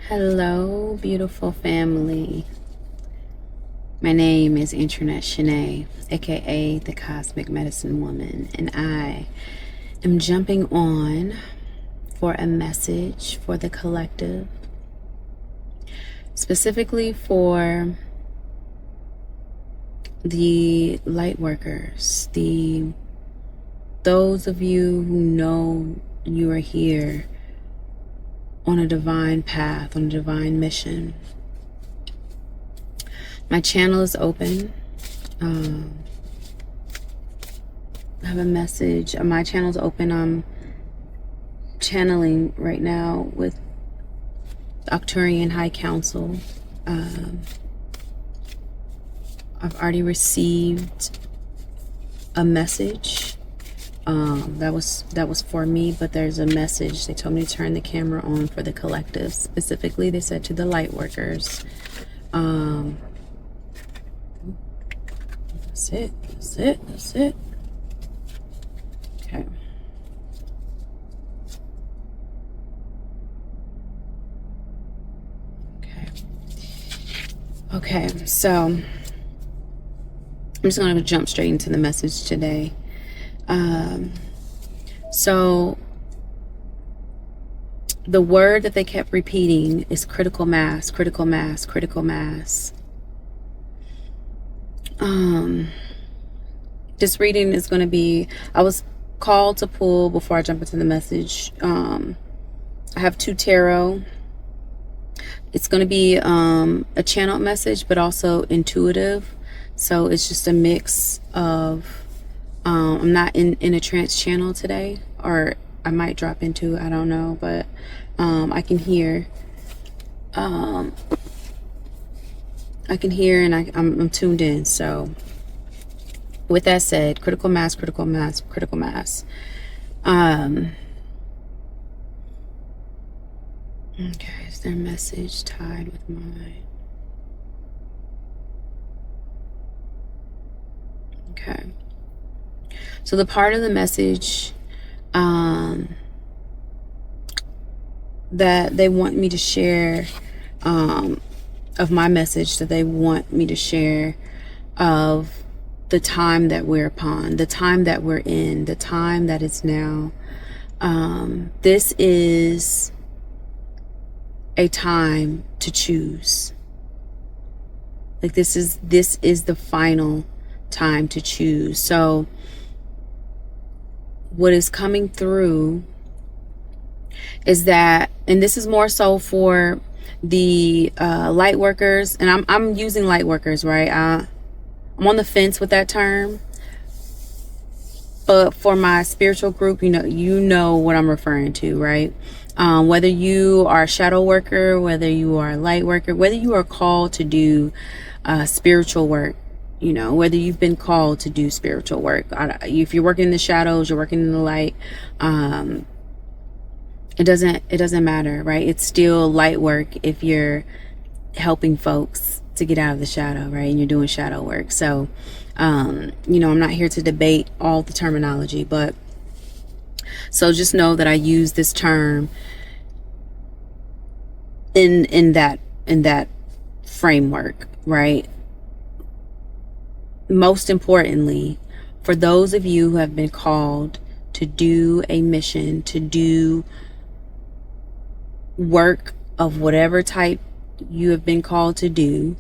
Hello, beautiful family. My name is Internet Shanae, aka the Cosmic Medicine Woman, and I am jumping on for a message for the collective, specifically for the light workers, those of you who know you are here on a divine path, on a divine mission. My channel is open. I have a message. My channel is open. I'm channeling right now with the Arcturian High Council. I've already received a message. That was for me, but there's a message. They told me to turn the camera on for the collective. Specifically, they said to the light workers. That's it. Okay. Okay, so I'm just gonna jump straight into the message today. So the word that they kept repeating is critical mass, critical mass, critical mass. This reading is going to be, I was called to pull before I jump into the message. I have 2 tarot. It's going to be a channeled message, but also intuitive. So it's just a mix of, I'm not in a trance channel today, or I might drop into, I don't know, but I can hear. I can hear, and I'm tuned in. So with that said, critical mass, critical mass, critical mass. Okay, is their message tied with mine? Okay. So the part of the message that they want me to share, of my message that they want me to share, of the time that we're upon, the time that we're in, the time that is now. This is a time to choose. Like this is the final time to choose. So what is coming through is that, and this is more so for the light workers, and I'm using light workers, right? I'm on the fence with that term, but for my spiritual group, you know what I'm referring to, right? Whether you are a shadow worker, whether you are a light worker, whether you are called to do spiritual work, whether you've been called to do spiritual work. If you're working in the shadows, you're working in the light, it doesn't matter, right? It's still light work if you're helping folks to get out of the shadow, right? And you're doing shadow work. So I'm not here to debate all the terminology, but so just know that I use this term in that framework, right? Most importantly, for those of you who have been called to do a mission, to do work of whatever type you have been called to do,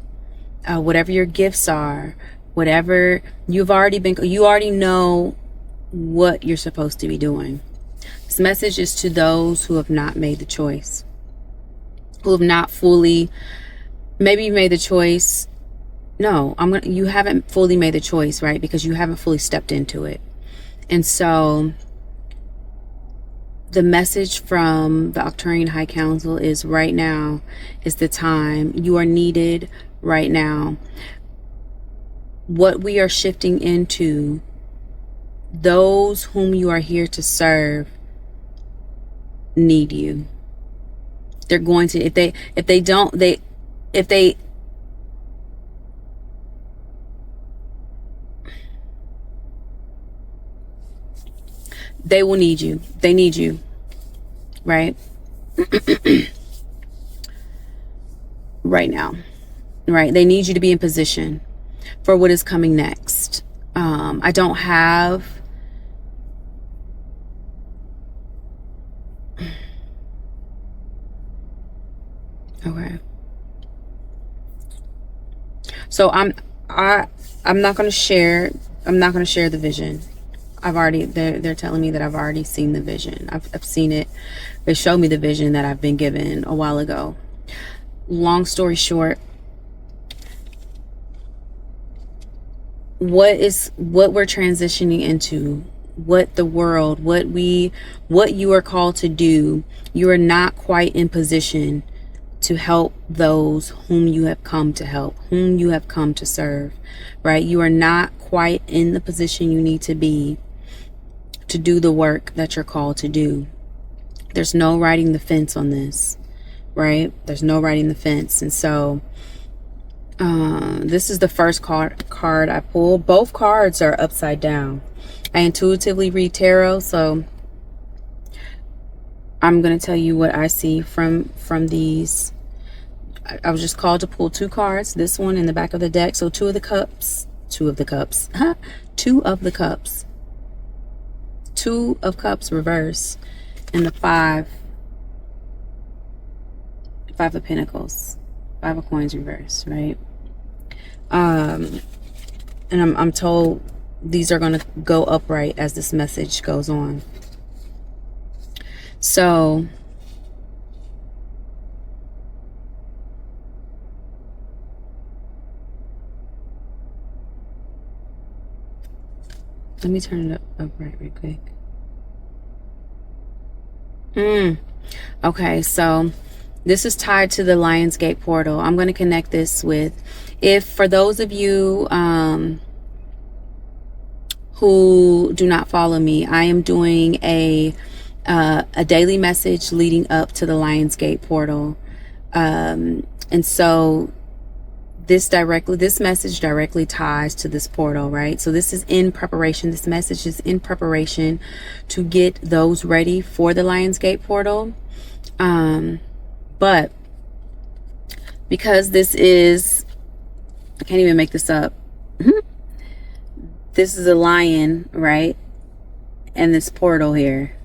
whatever your gifts are, whatever you already know what you're supposed to be doing. This message is to those who have not made the choice, who have not fully, maybe you made the choice. No, you haven't fully made the choice, right? Because you haven't fully stepped into it. And so the message from the Arcturian High Council is right now is the time. You are needed right now. What we are shifting into, those whom you are here to serve need you. They're going to, if they don't, they will need you. They need you, right? right now, right? They need you to be in position for what is coming next. I don't have okay. So I'm not going to share. I'm not going to share the vision. They're telling me that I've already seen the vision. I've seen it. They showed me the vision that I've been given a while ago. Long story short, what we're transitioning into, what you are called to do, you are not quite in position to help those whom you have come to help, whom you have come to serve, right? You are not quite in the position you need to be to do the work that you're called to do. There's no riding the fence on this, right? There's no riding the fence. And so this is the first card I pulled. Both cards are upside down. I intuitively read tarot, so I'm going to tell you what I see from these. I was just called to pull two cards, this one in the back of the deck. So two of the cups, two of cups reverse, and the five of pentacles, 5 of coins reverse, right? And I'm told these are going to go upright as this message goes on. So let me turn it upright real quick. Okay, so this is tied to the Lionsgate portal. I'm going to connect this with, for those of you who do not follow me, I am doing a daily message leading up to the Lionsgate portal. And so this message directly ties to this portal, right? So this is in preparation. This message is in preparation to get those ready for the Lionsgate portal. But because this is, I can't even make this up. This is a lion, right? And this portal here,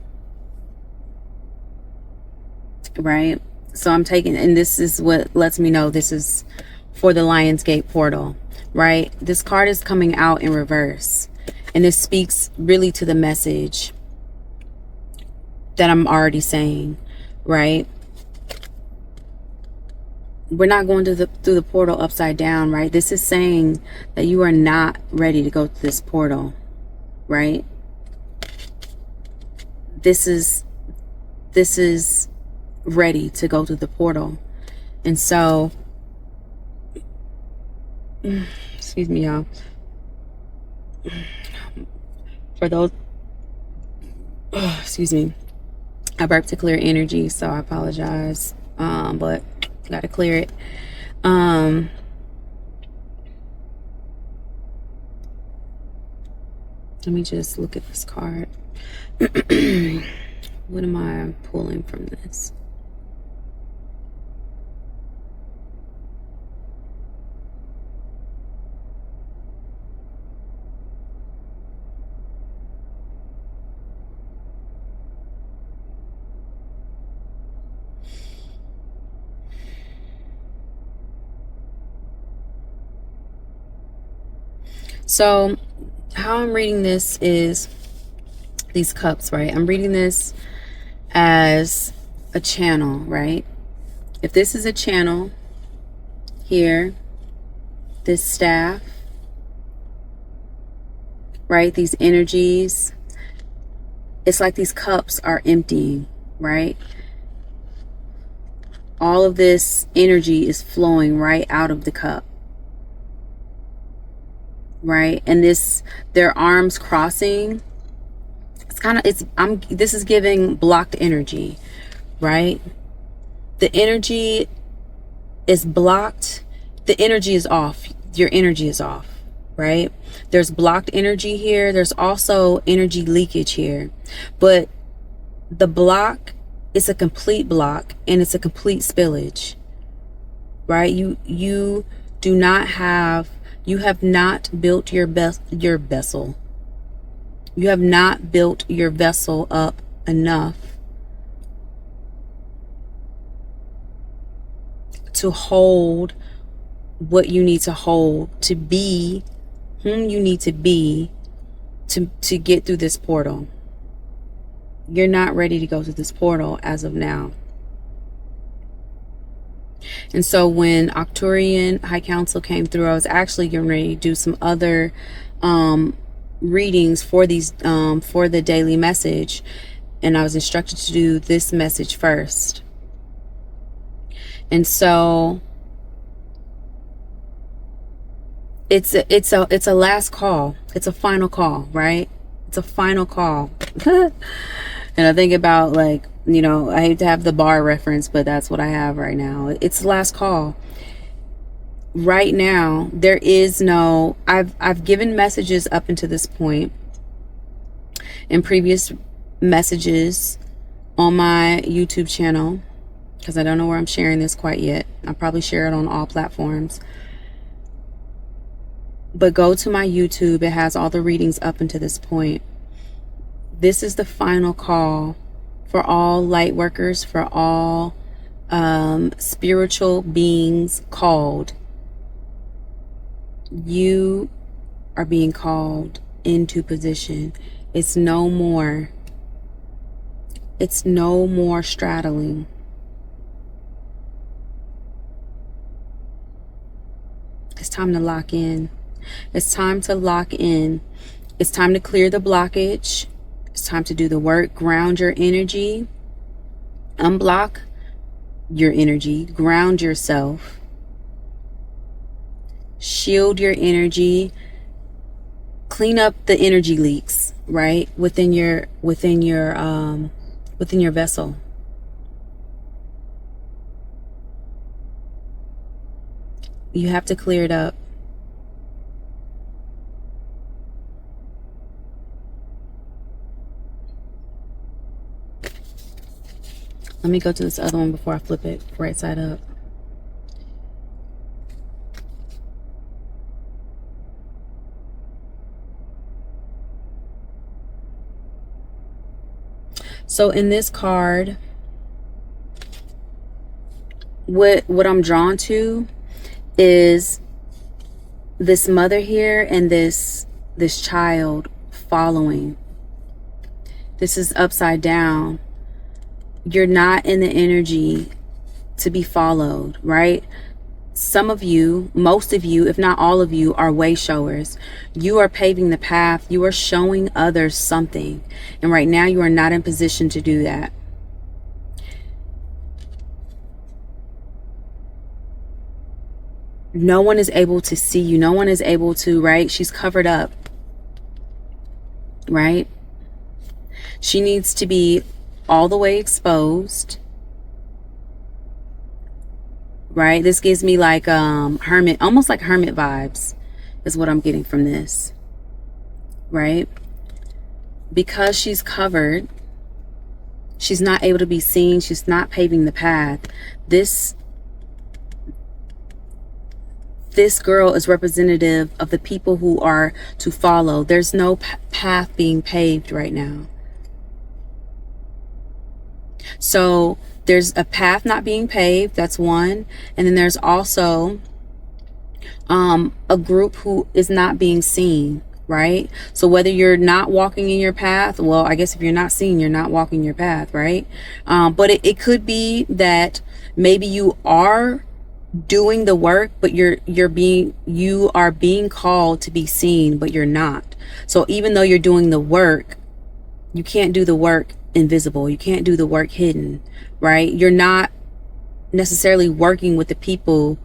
right? So I'm taking, and this is what lets me know this is for the Lionsgate portal, right? This card is coming out in reverse, and this speaks really to the message that I'm already saying, right? We're not going through the portal upside down, right? This is saying that you are not ready to go through this portal, right? This is ready to go through the portal. And so, excuse me, y'all. For those, excuse me, I burped to clear energy, so I apologize. But gotta clear it. Let me just look at this card. What am I pulling from this? So how I'm reading this is these cups, right? I'm reading this as a channel, right? If this is a channel here, this staff, right? These energies, it's like these cups are emptying, right? All of this energy is flowing right out of the cup, right? And their arms crossing, this is giving blocked energy, right? The energy is blocked. The energy is off. Your energy is off, right? There's blocked energy here. There's also energy leakage here, but the block is a complete block, and it's a complete spillage, right? You do not have, you have not built your vessel. You have not built your vessel up enough to hold what you need to hold, to be whom you need to be, to get through this portal. You're not ready to go through this portal as of now. And so when Arcturian High Council came through, I was actually getting ready to do some other readings for these for the daily message, and I was instructed to do this message first. And so it's a last call. It's a final call, right? It's a final call. And I think about, like, you know, I hate to have the bar reference, but that's what I have right now. It's the last call. Right now, there is no, I've given messages up until this point in previous messages on my YouTube channel, because I don't know where I'm sharing this quite yet. I'll probably share it on all platforms. But go to my YouTube. It has all the readings up until this point. This is the final call for all light workers, for all spiritual beings called. You are being called into position. It's no more straddling. It's time to lock in. It's time to lock in. It's time to clear the blockage. It's time to do the work. Ground your energy. Unblock your energy. Ground yourself. Shield your energy. Clean up the energy leaks, right? Within your vessel. You have to clear it up. Let me go to this other one before I flip it right side up. So in this card, what I'm drawn to is this mother here and this child following. This is upside down. You're not in the energy to be followed, right? Some of you, most of you, if not all of you, are way showers. You are paving the path. You are showing others something. And right now you are not in position to do that. No one is able to see you. No one is able to, right? She's covered up, right? She needs to be all the way exposed, right? This gives me like hermit, almost like hermit vibes is what I'm getting from this, right? Because she's covered, she's not able to be seen. She's not paving the path. This girl is representative of the people who are to follow. There's no path being paved right now. So there's a path not being paved. That's one. And then there's also a group who is not being seen, right? So whether you're not walking in your path, well, I guess if you're not seen, you're not walking your path, right? But it could be that maybe you are doing the work, but you are being called to be seen, but you're not. So even though you're doing the work, you can't do the work invisible. You can't do the work hidden, right? You're not necessarily working with the people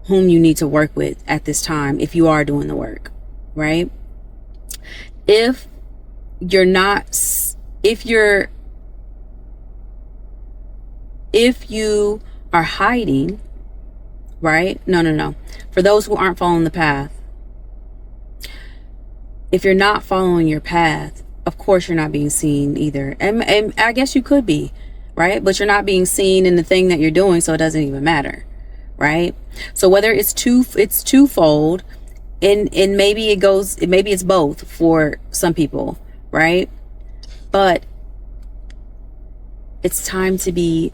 whom you need to work with at this time if you are doing the work, right? If you are hiding, right? No. For those who aren't following the path, if you're not following your path, of course you're not being seen either. And I guess you could be, right? But you're not being seen in the thing that you're doing, so it doesn't even matter, right? So whether it's twofold, and maybe maybe it's both for some people, right? But it's time to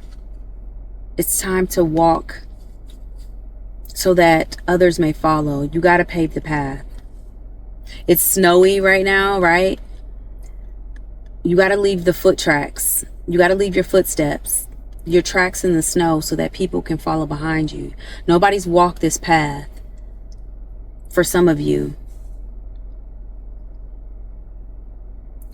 walk so that others may follow. You got to pave the path. It's snowy right now, right? You got to leave the foot tracks. You got to leave your footsteps, your tracks in the snow, so that people can follow behind you. Nobody's walked this path for some of you.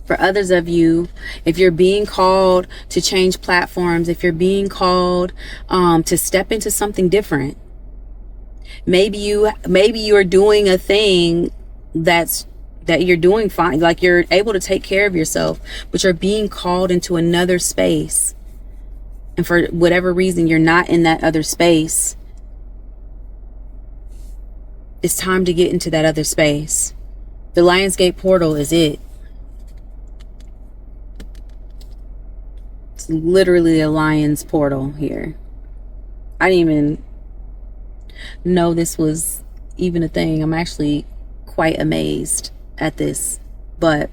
For others of you, if you're being called to change platforms, if you're being called to step into something different, maybe you are doing a thing that you're doing fine, like you're able to take care of yourself, but you're being called into another space, and for whatever reason you're not in that other space. It's time to get into that other space. The Lionsgate portal is it. It's literally a lion's portal here. I didn't even know this was even a thing. I'm actually quite amazed at this. But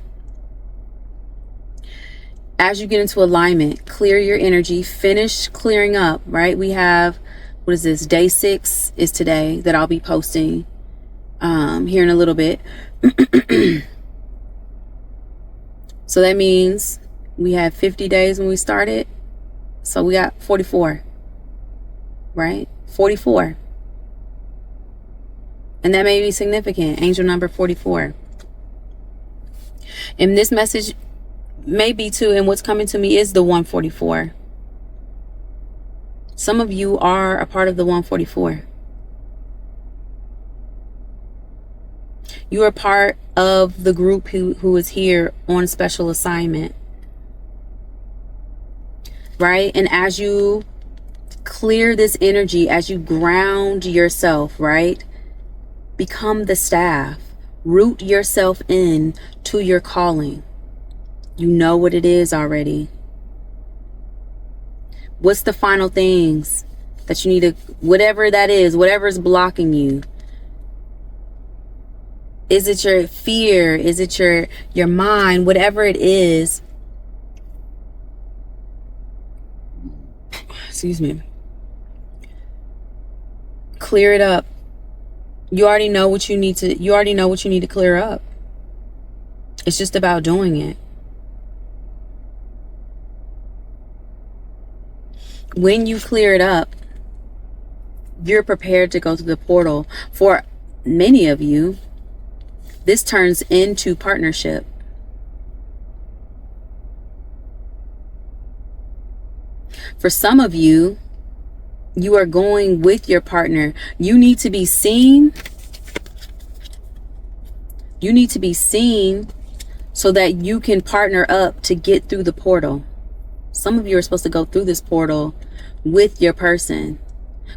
as you get into alignment, clear your energy, finish clearing up, right? We have, what is this? Day 6 is today that I'll be posting here in a little bit. So that means we had 50 days when we started. So we got 44, right? 44. And that may be significant. Angel number 44. And this message may be too, and what's coming to me is the 144. Some of you are a part of the 144. You are part of the group who is here on special assignment. Right? And as you clear this energy, as you ground yourself, right? Become the staff. Root yourself in to your calling. You know what it is already. What's the final things that you need to, whatever that is, whatever is blocking you? Is it your fear? Is it your mind? Whatever it is. Excuse me. Clear it up. You already know what you need to clear up. It's just about doing it. When you clear it up, you're prepared to go through the portal. For many of you, this turns into partnership. For some of you, you are going with your partner. You need to be seen. You need to be seen so that you can partner up to get through the portal. Some of you are supposed to go through this portal with your person,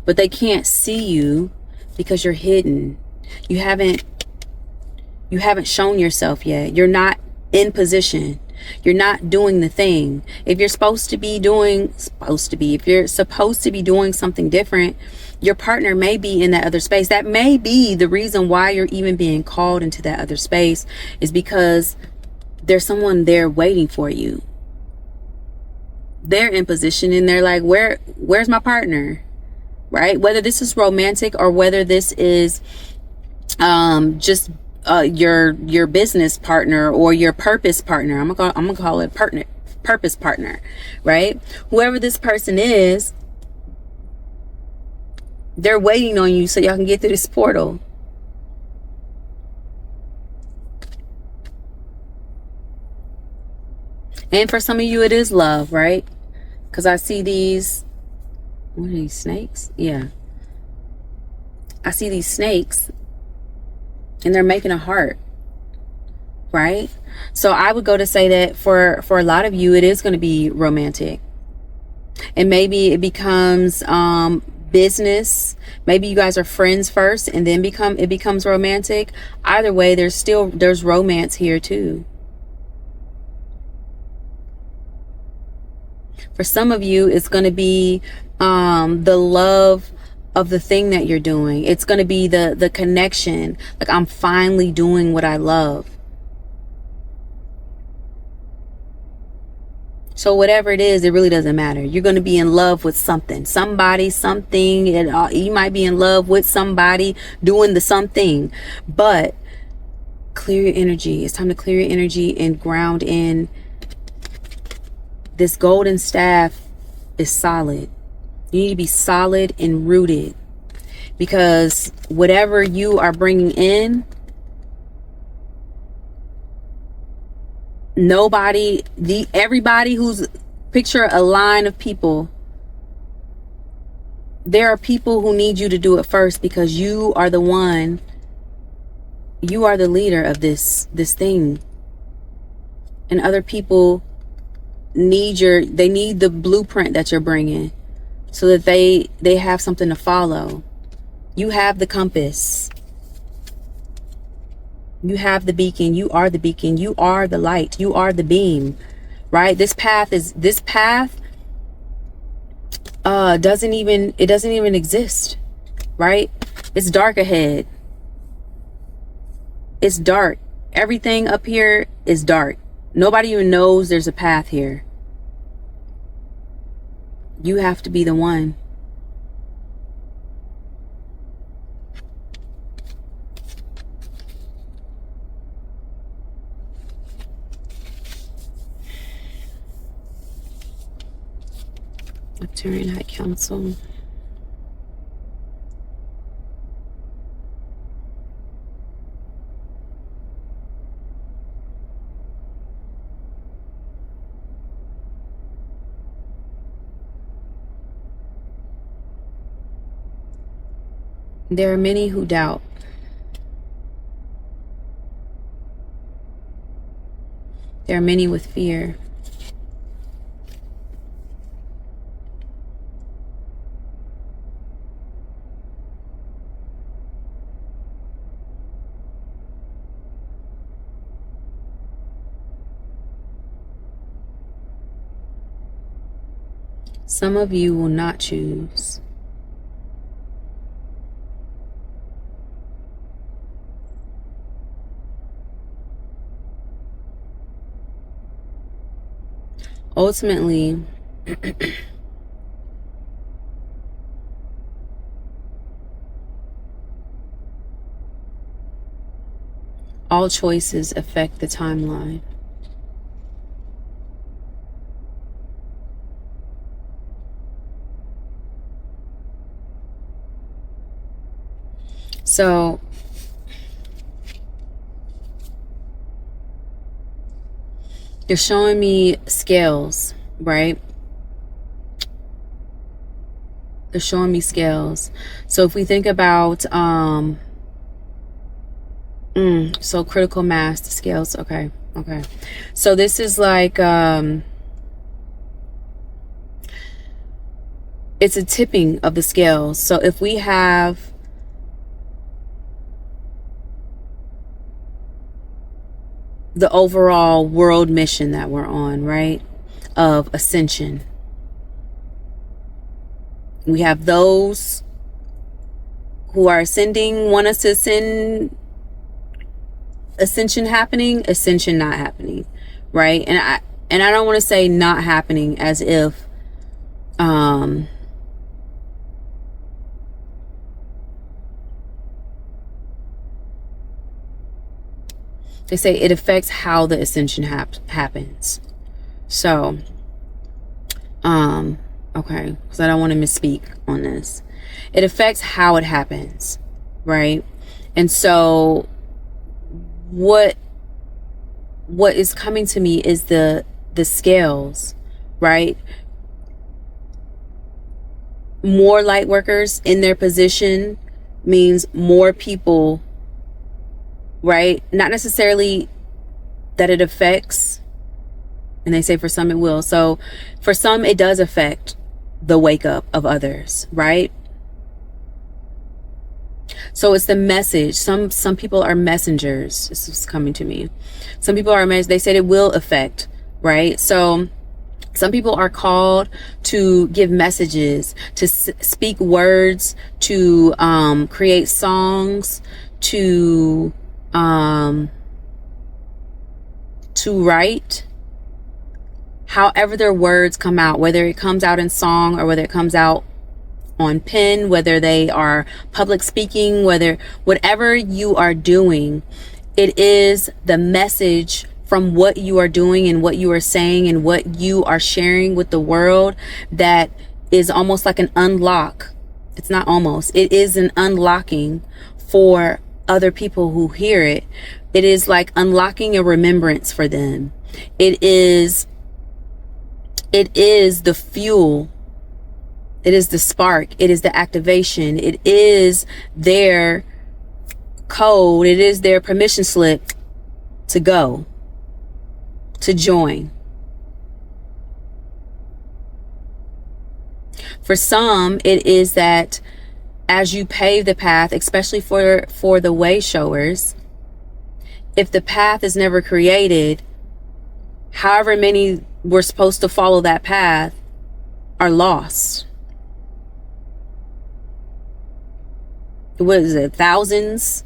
but they can't see you because you're hidden. You haven't shown yourself yet. You're not in position. You're not doing the thing. If you're supposed to be doing something different, your partner may be in that other space. That may be the reason why you're even being called into that other space, is because there's someone there waiting for you. They're in position and they're like, where's my partner? Right? Whether this is romantic or whether this is just your business partner or your purpose partner. I'm gonna call it purpose partner, right? Whoever this person is, they're waiting on you so y'all can get through this portal. And for some of you, it is love, right? Because I see these, what are these, snakes? Yeah. I see these snakes and they're making a heart, right? So I would go to say that for a lot of you, it is going to be romantic. And maybe it becomes business. Maybe you guys are friends first and then it becomes romantic. Either way, there's romance here too. For some of you, it's going to be the love of the thing that you're doing. It's going to be the connection. Like, I'm finally doing what I love. So whatever it is, it really doesn't matter. You're going to be in love with something, somebody, something. You might be in love with somebody doing the something, but clear your energy. It's time to clear your energy and ground in. This golden staff is solid. You need to be solid and rooted, because whatever you are bringing in, everybody who's, picture a line of people. There are people who need you to do it first, because you are the one, you are the leader of this thing. And other people need they need the blueprint that you're bringing, so that they have something to follow. You have the compass. You have the beacon. You are the beacon. You are the light. You are the beam, right? This path doesn't even exist, right? It's dark ahead. It's dark. Everything up here is dark. Nobody even knows there's a path here. You have to be the one. Arcturian High Council. There are many who doubt. There are many with fear. Some of you will not choose. Ultimately, all choices affect the timeline. So you're showing me scales, right? They're showing me scales. So if we think about so critical mass, the scales, okay. So this is like it's a tipping of the scales. So if we have the overall world mission that we're on, right, of ascension, we have those who are ascending, want us to ascend, ascension happening, ascension not happening, right? And I don't want to say not happening as if they say it affects how the ascension happens. So, okay, because I don't want to misspeak on this. It affects how it happens, right? And so, what is coming to me is the scales, right? More light workers in their position means more people, right? Not necessarily that it affects, and they say for some it will. So for some it does affect the wake up of others, right? So it's the message. Some people are messengers. This is coming to me. Some people are messengers. They said it will affect, right? So Some people are called to give messages, to speak words, to create songs, to write. However their words come out, whether it comes out in song or whether it comes out on pen, whether they are public speaking, whatever you are doing, it is the message from what you are doing and what you are saying and what you are sharing with the world that is almost like an unlock. It's not almost, it is an unlocking for other people who hear it. It is like unlocking a remembrance for them. It is the fuel. It is the spark. It is the activation. It is their code. It is their permission slip to go, to join. For some, it is that as you pave the path, especially for the way showers, if the path is never created, however many were supposed to follow that path are lost. What is it? Thousands?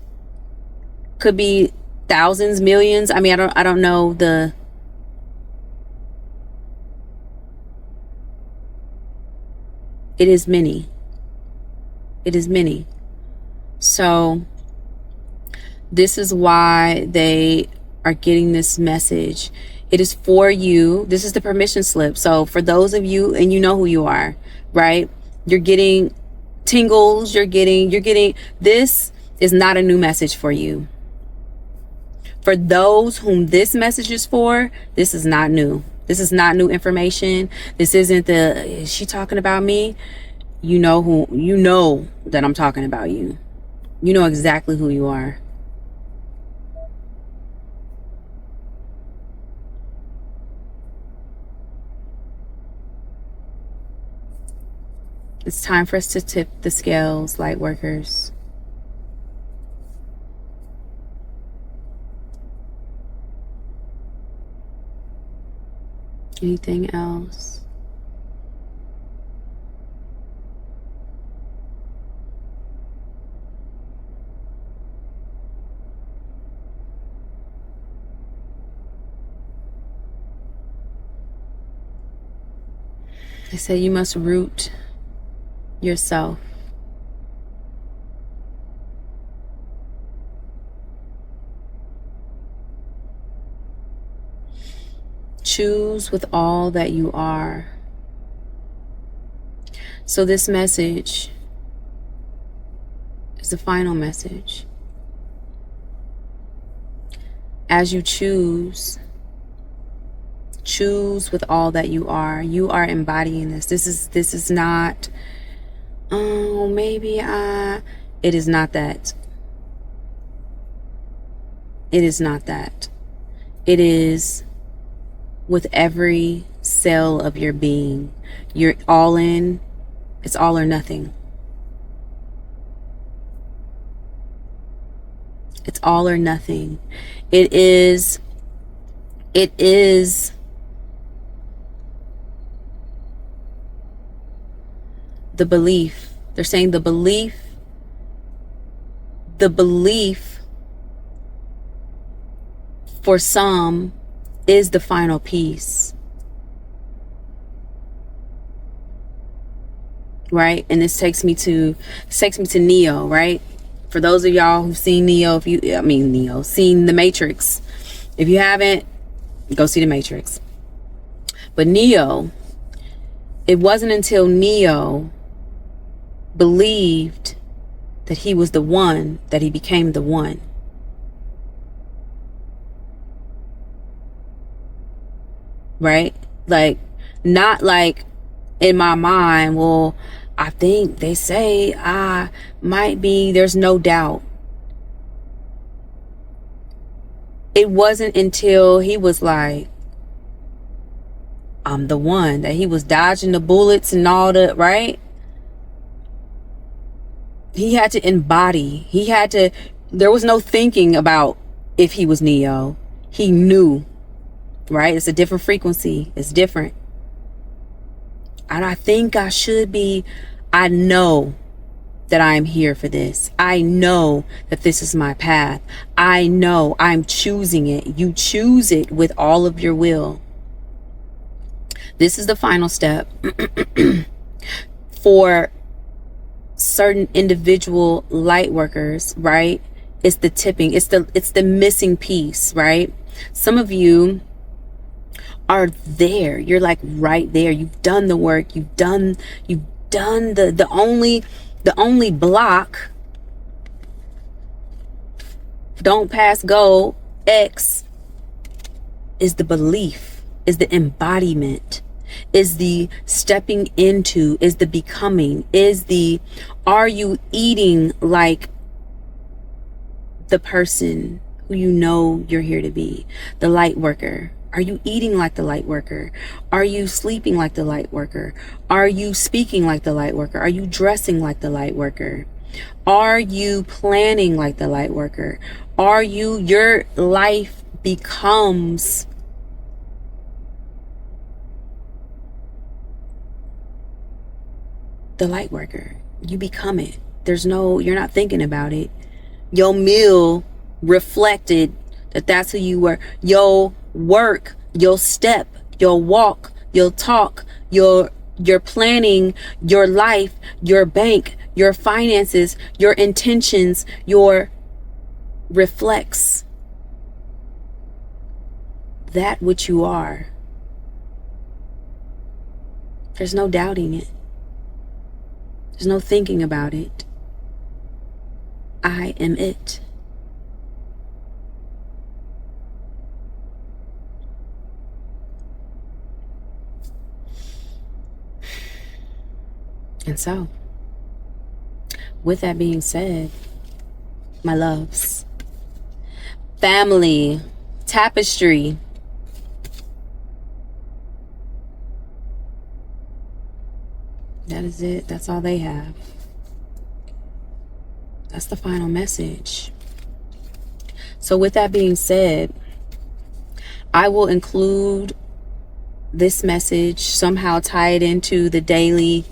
Could be thousands, millions. I mean, I don't know the. It is many. It is many. So this is why they are getting this message. It is for you. This is the permission slip. So for those of you, and you know who you are, right? You're getting tingles. You're getting, this is not a new message for you. For those whom this message is for, this is not new. This is not new information. This isn't is she talking about me? You know that I'm talking about you. You know exactly who you are. It's time for us to tip the scales, light workers. Anything else? They say you must root yourself. Choose with all that you are. So this message is the final message. As you choose with all that you are embodying this. This is not, oh, maybe it is not that. It is not that. It is with every cell of your being. You're all in. It's all or nothing. It's all or nothing. It is the belief. They're saying the belief for some is the final piece. Right? And this takes me to Neo, right? For those of y'all who've seen Neo, seen The Matrix. If you haven't, go see The Matrix. But Neo, it wasn't until Neo believed that he was the one that he became the one. Right? Like, not like in my mind, well, I think they say I might be, there's no doubt. It wasn't until he was like, I'm the one, that he was dodging the bullets and all the, right? He had to embody. There was no thinking about if he was Neo. He knew, right? It's a different frequency. It's different. And I think I should be. I know that I am here for this. I know that this is my path. I know I'm choosing it. You choose it with all of your will. This is the final step for certain individual light workers, right? It's the tipping. It's the missing piece, right? Some of you are there. You're like right there. You've done the work. You've done the only block, don't pass go X, is the belief, is the embodiment, is the stepping into, is the becoming, is the, are you eating like the person who you know you're here to be, the light worker? Are you eating like the light worker? Are you sleeping like the light worker? Are you speaking like the light worker? Are you dressing like the light worker? Are you planning like the light worker? Are you, your life becomes the light worker. You become it. There's no, you're not thinking about it. Your meal reflected that that's who you were. Your work, your step, your walk, your talk, your planning, your life, your bank, your finances, your intentions, your reflects that which you are. There's no doubting it. There's no thinking about it. I am it. And so, with that being said, my loves, family, tapestry, that is it. That's all they have. That's the final message. So with that being said, I will include this message, somehow tie it into the daily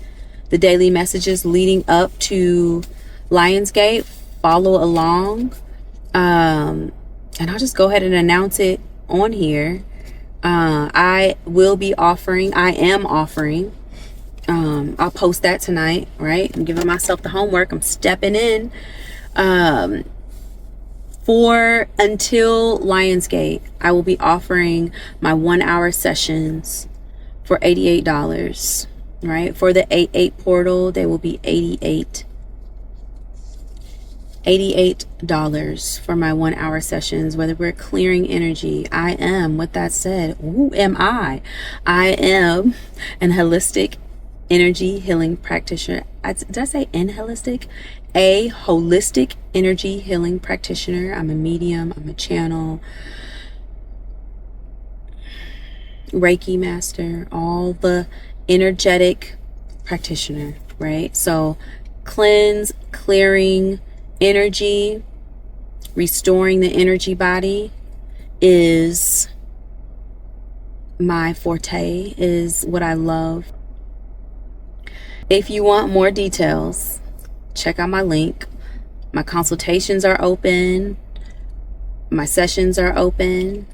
messages leading up to Lionsgate. Follow along. And I'll just go ahead and announce it on here. I am offering, I'll post that tonight, right? I'm giving myself the homework. I'm stepping in. Until Lionsgate, I will be offering my 1-hour sessions for $88, right? For the 8/8 portal, they will be $88 for my 1-hour sessions, whether we're clearing energy. I am, with that said, who am I? I am an holistic energy healing practitioner. Did I say holistic? A holistic energy healing practitioner. I'm a medium. I'm a channel, Reiki master, all the energetic practitioner, right? So cleanse, clearing energy, restoring the energy body is my forte, is what I love. If you want more details, check out my link. My consultations are open. My sessions are open.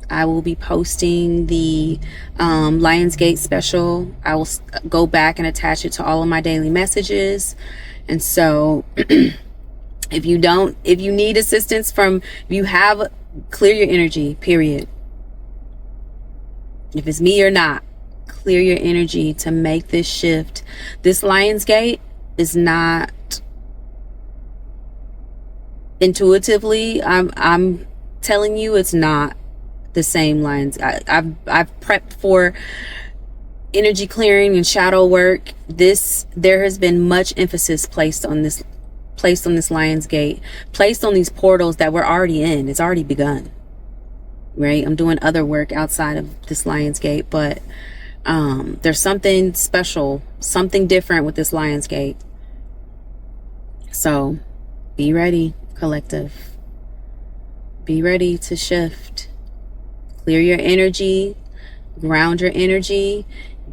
I will be posting the Lionsgate special. I will go back and attach it to all of my daily messages. And so if you need assistance clear your energy, period. If it's me or not, clear your energy to make this shift. This Lionsgate is not intuitively, I'm telling you, it's not the same lines. I've prepped for energy clearing and shadow work. There has been much emphasis placed on this Lionsgate, placed on these portals that we're already in. It's already begun, right? I'm doing other work outside of this Lionsgate, but there's something special, something different with this Lionsgate. So be ready, collective. Be ready to shift. Clear your energy, ground your energy,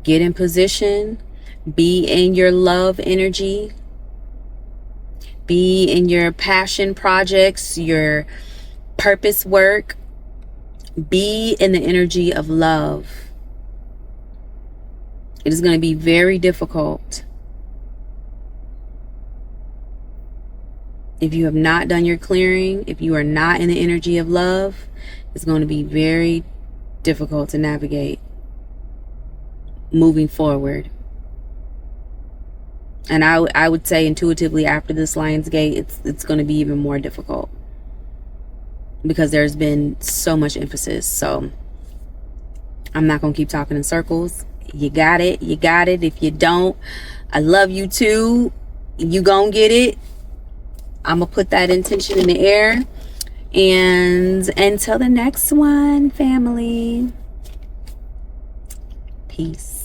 Get in position. Be in your love energy. Be in your passion projects, your purpose work. Be in the energy of love. It is going to be very difficult. If you have not done your clearing, if you are not in the energy of love, it's going to be very difficult to navigate moving forward. And I would say intuitively after this Lion's Gate, it's going to be even more difficult because there's been so much emphasis. So I'm not going to keep talking in circles. You got it. You got it. If you don't, I love you too. You gonna get it. I'm going to put that intention in the air. And until the next one, family. Peace.